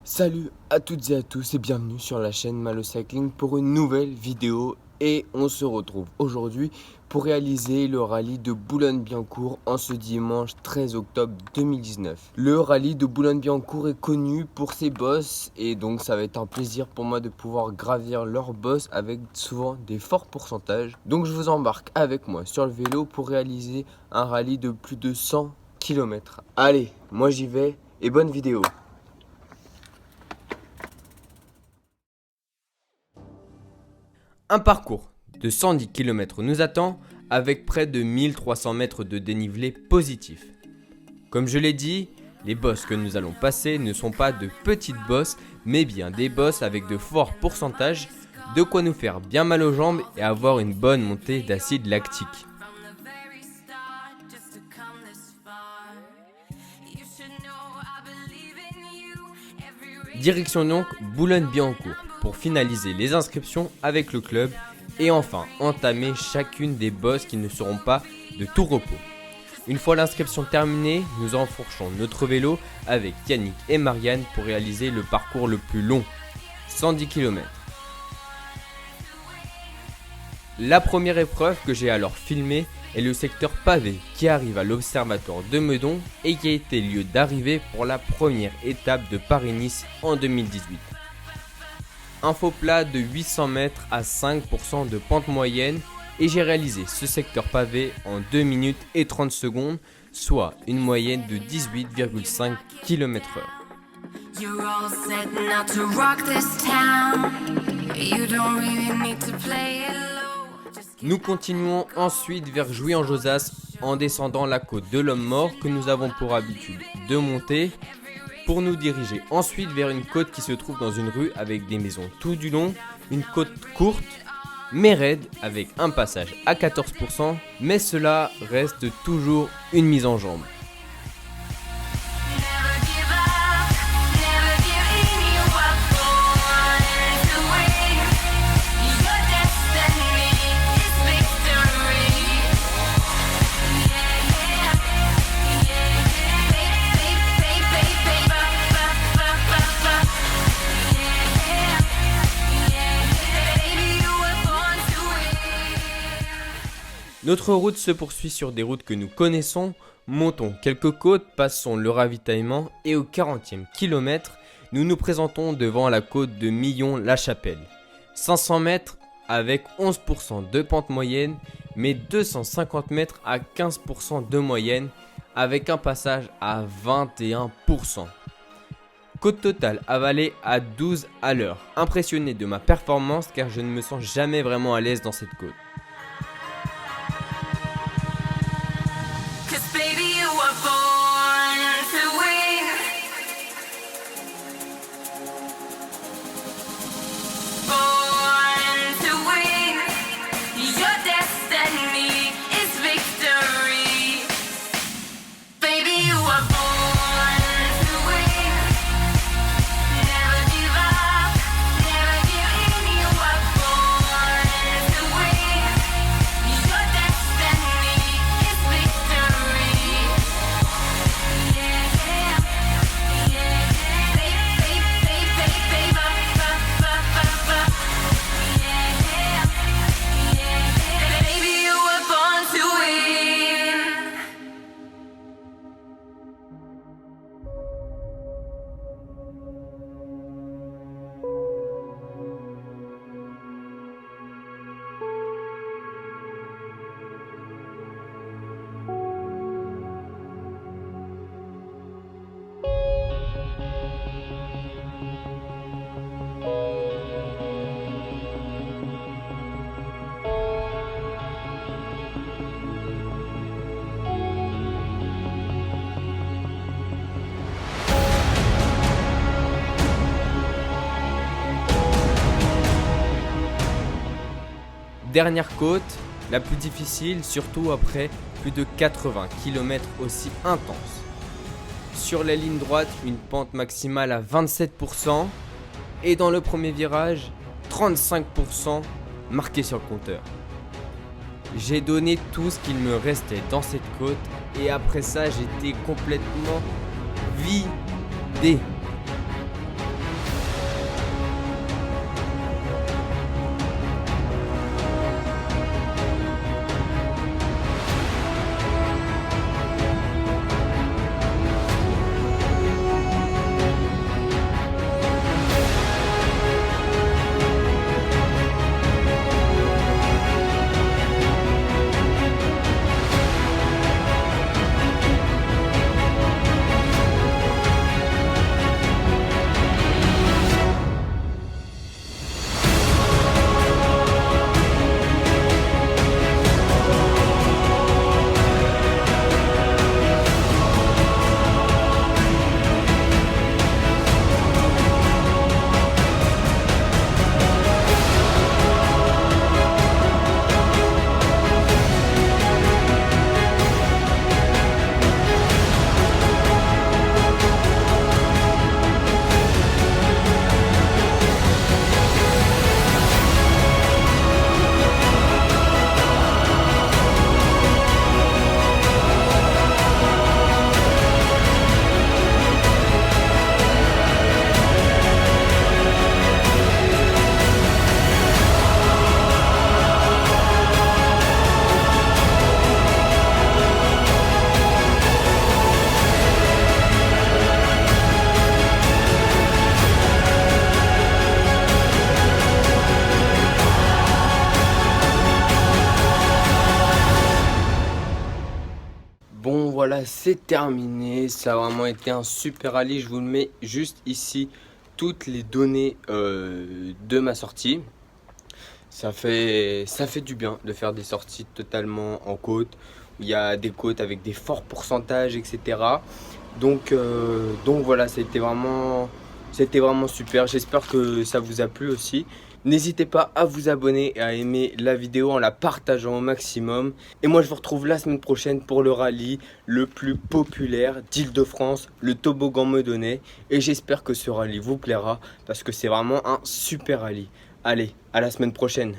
Salut à toutes et à tous et bienvenue sur la chaîne Malo Cycling pour une nouvelle vidéo et on se retrouve aujourd'hui pour réaliser le rallye de Boulogne-Billancourt en ce dimanche 13 octobre 2019. Le rallye de Boulogne-Billancourt est connu pour ses bosses et donc ça va être un plaisir pour moi de pouvoir gravir leurs bosses avec souvent des forts pourcentages. Donc je vous embarque avec moi sur le vélo pour réaliser un rallye de plus de 100 km. Allez, moi j'y vais et bonne vidéo. Un parcours de 110 km nous attend avec près de 1300 mètres de dénivelé positif. Comme je l'ai dit, les bosses que nous allons passer ne sont pas de petites bosses, mais bien des bosses avec de forts pourcentages, de quoi nous faire bien mal aux jambes et avoir une bonne montée d'acide lactique. Direction donc Boulogne-Billancourt pour finaliser les inscriptions avec le club et enfin entamer chacune des bosses qui ne seront pas de tout repos. Une fois l'inscription terminée, nous enfourchons notre vélo avec Yannick et Marianne pour réaliser le parcours le plus long, 110 km. La première épreuve que j'ai alors filmée est le secteur pavé qui arrive à l'Observatoire de Meudon et qui a été lieu d'arrivée pour la première étape de Paris-Nice en 2018. Un faux plat de 800 mètres à 5% de pente moyenne et j'ai réalisé ce secteur pavé en 2 minutes et 30 secondes, soit une moyenne de 18,5 km/h. Nous continuons ensuite vers Jouy-en-Josas en descendant la côte de l'Homme-Mort que nous avons pour habitude de monter pour nous diriger ensuite vers une côte qui se trouve dans une rue avec des maisons tout du long, une côte courte mais raide avec un passage à 14%, mais cela reste toujours une mise en jambe. Notre route se poursuit sur des routes que nous connaissons, montons quelques côtes, passons le ravitaillement et au 40e kilomètre, nous nous présentons devant la côte de Millon-la-Chapelle. 500 mètres avec 11% de pente moyenne, mais 250 mètres à 15% de moyenne avec un passage à 21%. Côte totale avalée à 12 à l'heure. Impressionné de ma performance car je ne me sens jamais vraiment à l'aise dans cette côte. Dernière côte, la plus difficile, surtout après plus de 80 km aussi intense. Sur la ligne droite, une pente maximale à 27% et dans le premier virage, 35% marqué sur le compteur. J'ai donné tout ce qu'il me restait dans cette côte et après ça j'étais complètement vidé. c'est terminé. Ça a vraiment été un super rallye. Je vous le mets juste ici, toutes les données de ma sortie. Ça fait du bien de faire des sorties totalement en côte. Il y a des côtes avec des forts pourcentages, etc. Donc voilà, c'était vraiment super. J'espère que ça vous a plu aussi. N'hésitez pas à vous abonner et à aimer la vidéo en la partageant au maximum. Et moi, je vous retrouve la semaine prochaine pour le rallye le plus populaire d'Île-de-France, le toboggan Meudonnais. Et j'espère que ce rallye vous plaira parce que c'est vraiment un super rallye. Allez, à la semaine prochaine.